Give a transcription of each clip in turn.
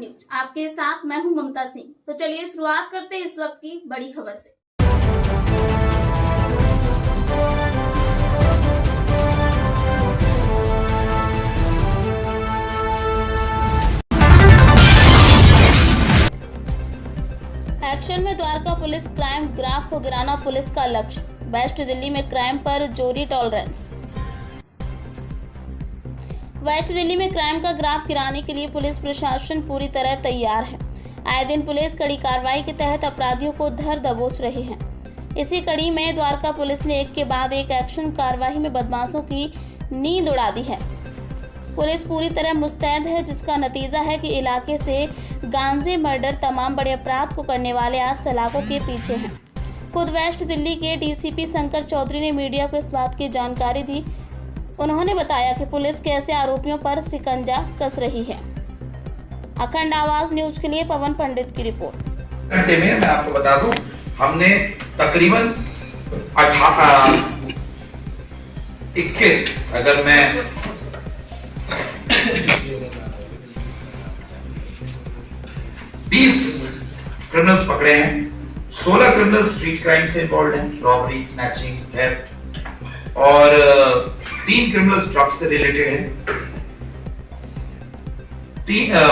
News आपके साथ मैं हूं ममता सिंह। तो चलिए शुरुआत करते हैं इस वक्त की बड़ी खबर से। एक्शन में द्वारका पुलिस क्राइम ग्राफ को गिराना पुलिस का लक्ष्य। वेस्ट दिल्ली में क्राइम पर जोरी टॉलरेंस। वेस्ट दिल्ली में क्राइम का ग्राफ गिराने के लिए पुलिस प्रशासन पूरी तरह तैयार है। आए दिन पुलिस कड़ी कार्रवाई के तहत अपराधियों को धर दबोच रहे हैं। इसी कड़ी में द्वारका पुलिस ने एक के बाद एक एक्शन कार्रवाई में बदमाशों की नींद उड़ा दी है। पुलिस पूरी तरह मुस्तैद है, जिसका नतीजा है कि इलाके से गांजे, मर्डर, तमाम बड़े अपराध को करने वाले आज सलाखों के पीछे हैं। खुद वेस्ट दिल्ली के डीसीपी शंकर चौधरी ने मीडिया को इस बात की जानकारी दी। उन्होंने बताया कि पुलिस कैसे आरोपियों पर शिकंजा कस रही है। अखंड आवाज न्यूज के लिए पवन पंडित की रिपोर्ट। घंटे में मैं आपको बता दूं, हमने तकरीबन 21 अगर मैं 20 क्रिमिनल्स पकड़े हैं। 16 क्रिमिनल्स स्ट्रीट क्राइम से इन्वॉल्व हैं, रॉबरी, स्नैचिंग, थेफ्ट, और 3 क्रिमिनल्स ड्रग्स से रिलेटेड हैं।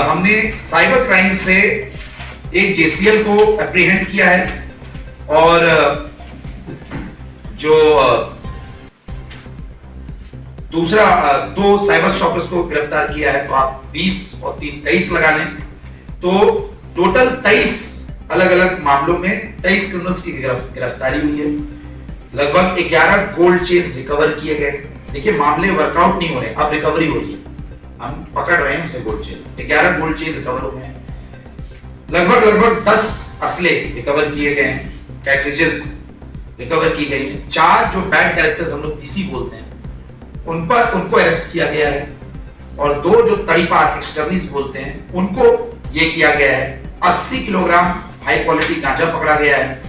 हमने साइबर क्राइम से एक जेसीएल को एप्रीहेंड किया है और जो दूसरा 2 साइबर स्टॉकर्स को गिरफ्तार किया है। तो आप 20 और 3 23 लगा लें, तो टोटल 23 अलग अलग मामलों में 23 क्रिमिनल्स की गिरफ्तारी हुई है। लगभग 11 गोल्ड चेन्स रिकवर किए गए। देखिए, मामले वर्कआउट नहीं हो रहे, अब रिकवरी हो रही है, हम पकड़ रहे हैं उसे। Gold chain 11 gold chain recover हो गए हैं। लगभग 10 असले रिकवर किए गए हैं, कैट्रिजेस रिकवर की गई हैं। 4 जो बैड कैरेक्टर्स हम लोग पीसी बोलते हैं उनको अरेस्ट किया गया है, और 2 जो तड़ीपार एक्सटर्नीज बोलते हैं उनको ये किया गया है। 80 किलोग्राम हाई क्वालिटी गांजा पकड़ा गया है।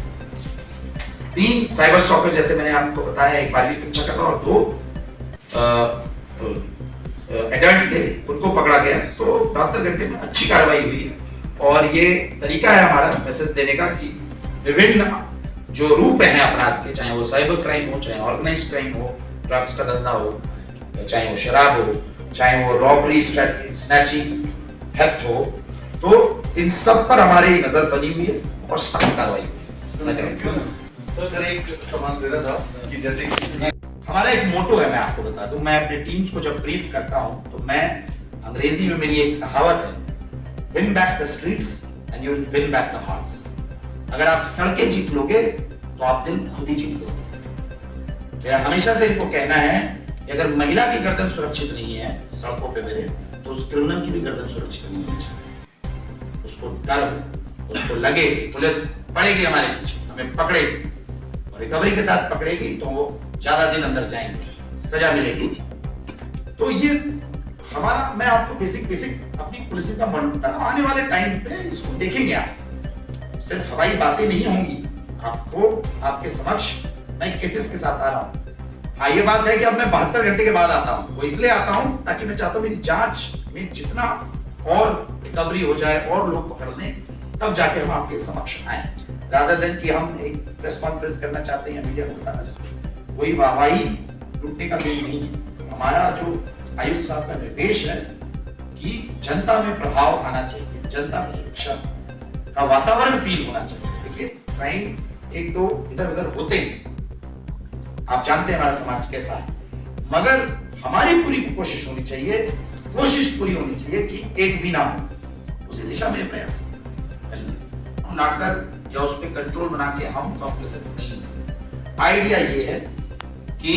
3 साइबर स्टॉकर, जैसे मैंने आपको बताया, एक बारहवीं कक्षा का था और 2 एडल्ट थे, उनको पकड़ा गया। तो 72 घंटे में अच्छी कार्रवाई हुई है, और ये तरीका है हमारा मैसेज देने का कि विभिन्न जो रूप हैं अपराध के, चाहे वो साइबर क्राइम हो, चाहे ऑर्गेनाइज्ड क्राइम हो, ड्रग्स का धंधा हो, चाहे वो शराब हो, चाहे वो रॉबरी, स्नैचिंग, थेफ्ट हो, तो इन सब पर हमारी नजर बनी हुई है और सख्त कार्रवाई हुई है। सर, एक सवाल दे रहा था कि जैसे हमारा एक मोटो है, मैं आपको बता दूं, मैं अपने टीम्स को जब ब्रीफ करता हूं तो मैं, अंग्रेजी में मेरी एक कहावत है, win back the streets and you will win back the hearts. अगर आप सड़कें जीत लोगे तो आप दिल खुद ही जीत लोगे। मेरा हमेशा से इनको कहना है कि अगर महिला की गर्दन सुरक्षित नहीं है सड़कों पे मेरे, तो उस क्रिमिनल की भी गर्दन सुरक्षित नहीं होनी चाहिए। उसको डर, उसको लगे पुलिस पड़ेगी हमारे पीछे, हमें पकड़ेगी, और रिकवरी के साथ पकड़ेगी तो वो ज्यादा दिन अंदर जाएंगे, सजा मिलेगी। तो ये हमारा, मैं आपको बेसिक अपनी पुलिसिंग का बनता, आने वाले टाइम पे इसको देखेंगे आप। सिर्फ हवाई बातें नहीं होंगी, आपको आपके समक्ष मैं केसेस के साथ आ रहा हूँ। हाँ, ये बात है कि अब मैं 72 घंटे के बाद आता हूँ। वो इसलिए आता हूँ ताकि मैं चाहता हूँ मेरी जांच में जितना और रिकवरी हो जाए और लोग पकड़ लें, तब जाके हम आपके समक्ष आए, रादर देन कि हम एक प्रेस कॉन्फ्रेंस करना चाहते हैं, मीडिया को बताना। वही वाहवाही लूटने का गेम नहीं है। हमारा जो आयुक्त साहब का निर्देश है कि जनता में प्रभाव आना चाहिए, जनता में सुरक्षा का वातावरण फील होना चाहिए। देखिए, क्राइम 1-2 इधर उधर होते हैं, आप जानते हैं हमारा समाज कैसा है, मगर हमारी पूरी कोशिश होनी चाहिए, कोशिश पूरी होनी चाहिए कि एक भी ना हो। उसी दिशा में प्रयास हम लाकर या उस पर कंट्रोल बना के हम कॉम्प्लेसेंट नहीं है। आइडिया ये है कि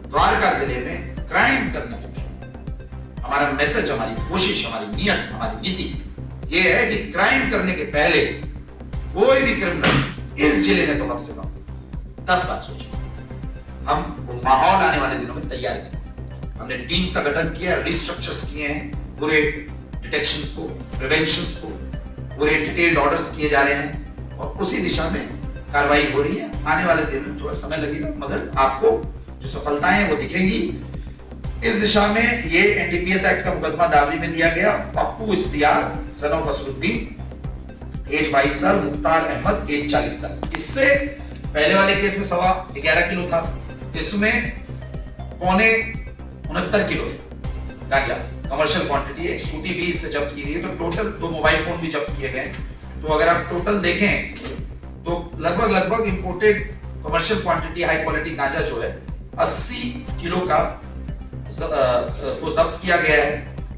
द्वारका जिले में क्राइम करने के पहले हमारा मैसेज, हमारी कोशिश, हमारी नियत, हमारी नीति ये है कि क्राइम करने के पहले कोई भी क्रिमिनल इस जिले में तो कम से कम 10 बार सोचे। हम वो माहौल आने वाले दिनों में तैयार करें। हमने टीम्स का गठन किया, रिस्ट्रक्चर्स किए हैं, पूरे डिटेक्शंस को, प्रिवेंशंस को, पूरे डिटेल्ड ऑर्डर्स किए जा रहे हैं, और उसी दिशा में कार्रवाई हो रही है। आने वाले दिन में थोड़ा समय लगेगा, मगर आपको जो सफलताएं वो दिखेंगी। इस दिशा में ये एनडीपीएस एक्ट का मुकदमा दावरी में दिया गया। Pappu Ishtiyar son of Asruddin, age 22 साल, मुख्तार अहमद एज 40 साल। इससे पहले वाले केस में 11.25 किलो था, इसमें 69 किलो गांजा कमर्शियल क्वांटिटी है। स्कूटी भी इससे जब्त की गई, तो टोटल 2 मोबाइल फोन भी जब्त किए गए। तो अगर आप टोटल देखें तो लगभग imported commercial quantity high quality गांजा जो है 80 किलो का को जब्त किया गया है।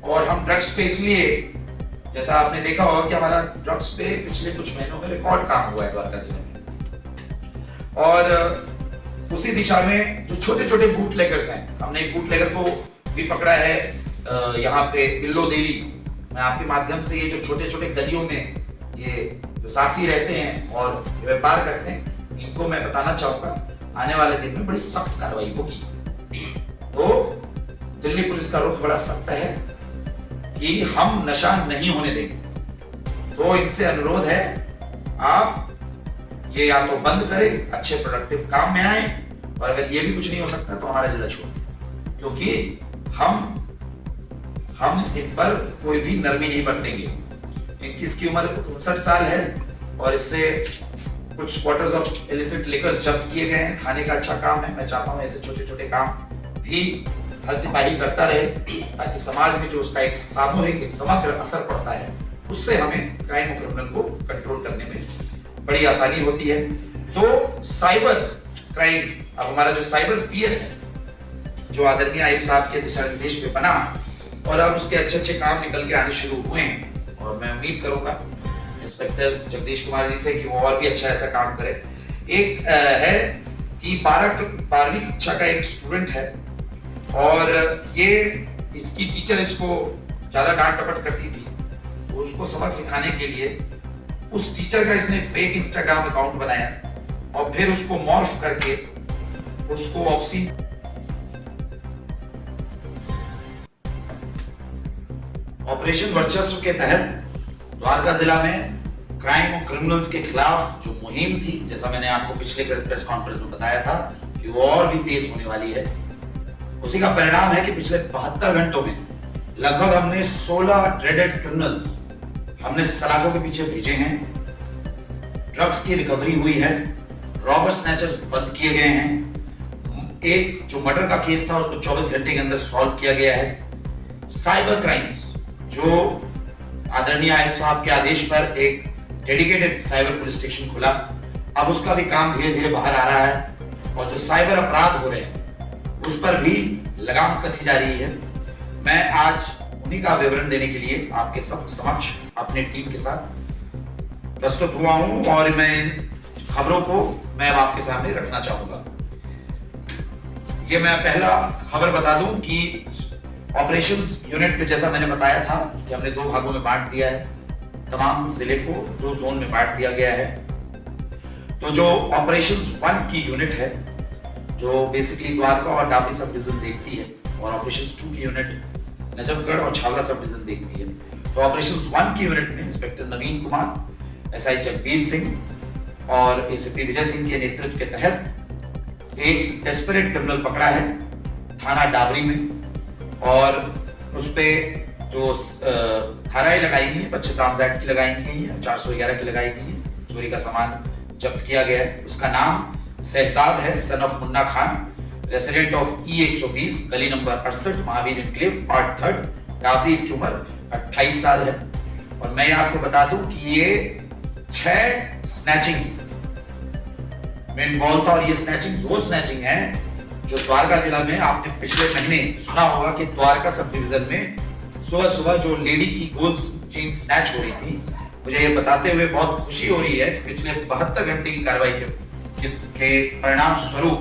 और हम ड्रग्स पे इसलिए, जैसा आपने देखा होगा कि हमारा ड्रग्स पे पिछले कुछ महीनों में रिकॉर्ड काम हुआ है द्वारका जिले में। और उसी दिशा में जो छोटे छोटे बूटलेगर्स हैं, हमने एक बूटलेगर को भी पकड़ा है यहाँ पे बिल्लो देवी। मैं आपके माध्यम से ये जो छोटे छोटे गलियों में ये जो साथी रहते हैं और व्यापार करते हैं, इनको मैं बताना चाहूंगा आने वाले दिन में बड़ी सख्त कार्रवाई होगी। तो दिल्ली पुलिस का रुख बड़ा सख्त है कि हम नशा नहीं होने देंगे। तो इनसे अनुरोध है, आप ये या तो बंद करें, अच्छे प्रोडक्टिव काम में आए, और अगर ये भी कुछ नहीं हो सकता तो हमारा जिला छोड़ें, क्योंकि हम इन पर कोई भी नरमी नहीं बरतेंगे। इसकी उम्र 59 साल है और इससे कुछ क्वार्टर्स ऑफ इलिसिट लिकर्स जब्त किए गए हैं। खाने का अच्छा काम है। मैं चाहता हूं ऐसे छोटे छोटे काम भी हर सिपाही करता रहे, ताकि समाज में जो उसका एक सामूहिक एक समग्र असर पड़ता है, उससे हमें क्राइम और क्रिमिनल को कंट्रोल करने में बड़ी आसानी होती है। तो साइबर क्राइम, अब हमारा जो साइबर पीएस है, जो आदरणीय आयुक्त साहब के दिशा निर्देश पे बना, और अब उसके अच्छे काम निकल के आने शुरू हुए हैं। और मैं उम्मीद करूंगा इंस्पेक्टर जगदीश कुमार जी से कि वो और भी अच्छा ऐसा काम करे। एक है कि 12वीं कक्षा का एक स्टूडेंट है, और ये इसकी टीचर इसको ज्यादा डांट टपट करती थी, तो उसको सबक सिखाने के लिए उस टीचर का इसने फेक इंस्टाग्राम अकाउंट बनाया और फिर उसको मॉर्फ करके उसको ऑपरेशन वर्चस्व के तहत द्वारका जिला में क्राइम और क्रिमिनल्स के खिलाफ जो मुहिम थी, जैसा मैंने आपको पिछले प्रेस कॉन्फ्रेंस में बताया था कि वो और भी तेज होने वाली है, उसी का परिणाम है कि पिछले 72 घंटों में लगभग हमने 16 ड्रेडेड क्रिमिनल्स हमने सलाखों के पीछे भेजे हैं। ड्रग्स की रिकवरी हुई है, रॉबर स्नैचर्स बंद किए गए हैं, एक जो मर्डर का केस था उसको 24 घंटे के अंदर सॉल्व किया गया है। साइबर क्राइम्स, जो आदरणीय आयुक्त साहब के आदेश पर एक डेडिकेटेड साइबर पुलिस स्टेशन खुला, अब उसका भी काम धीरे धीरे बाहर आ रहा है, और जो साइबर अपराध हो रहे हैं उस पर भी लगाम कसी जा रही है। मैं आज उन्हीं का विवरण देने के लिए आपके सब समक्ष अपने टीम के साथ प्रस्तुत हुआ हूं, और मैं खबरों को मैं अब आपके सामने रखना चाहूंगा। ये मैं पहला खबर बता दूं कि ऑपरेशंस यूनिट में, जैसा मैंने बताया था कि हमने 2 भागों में बांट दिया है, तमाम जिले को 2 जोन में बांट दिया गया है। तो जो ऑपरेशंस 1 की यूनिट है, जो बेसिकली द्वारका और डाबरी सब डिवीजन देखती है, और ऑपरेशंस 2 की यूनिट नजफगढ़ और छावला सब डिवीजन देखती है। तो ऑपरेशंस 1 की यूनिट में इंस्पेक्टर नवीन कुमार, एसआई जगबीर सिंह और एसीपी विजय सिंह के नेतृत्व के तहत एक डेस्परेट क्रिमिनल पकड़ा है थाना डाबरी में, और उस पे जो धाराएं लगाई गई है 25 आर्म्स एक्ट की लगाई गई है, 411 की लगाई गई है। चोरी का सामान जब्त किया गया है। उसका नाम शहजाद है, son of Munna Khan, resident of E120, गली number 68, Mahavir enclave, part 3, dowry. इसकी उम्र 28 साल है। और मैं आपको बता दूं कि ये 6 स्नैचिंग में इन्वॉल्व था, और ये स्नैचिंग वो स्नैचिंग है जो द्वारका जिला में आपने पिछले महीने सुना होगा कि द्वारका सब डिवीजन में सुबह सुबह जो लेडी की गोल्ड चेन स्नैच हो रही थी। मुझे ये बताते हुए बहुत खुशी हो रही है कि पिछले 72 घंटे की कार्रवाई के परिणाम स्वरूप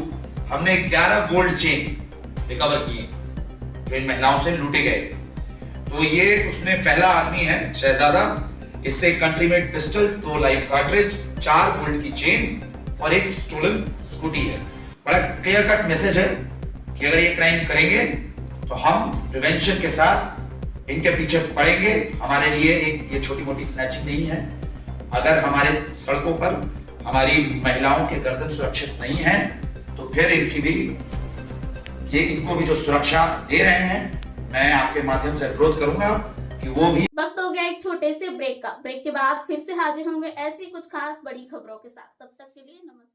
हमने 11 गोल्ड चेन रिकवर किए जो इन महिलाओं से लूटे गए। तो ये उसमें पहला आदमी है शहजादा। इससे कंट्रीमेड पिस्टल, 2 लाइव कार्ट्रिज, 4 गोल्ड की चेन और एक स्टोलन स्कूटी है। बड़ा क्लियर कट मैसेज है कि अगर ये क्राइम करेंगे तो हम प्रिवेंशन के साथ इनके पीछे पड़ेंगे। हमारे लिए एक ये छोटी मोटी स्नैचिंग नहीं है। अगर हमारे सड़कों पर हमारी महिलाओं के गर्दन सुरक्षित नहीं है तो फिर इनकी भी ये इनको भी जो सुरक्षा दे रहे हैं, मैं आपके माध्यम से अनुरोध करूंगा कि वो भी। वक्त हो गया एक छोटे से ब्रेक का। ब्रेक के बाद फिर से हाजिर होंगे ऐसी कुछ खास बड़ी खबरों के साथ। तब तक के लिए नमस्कार।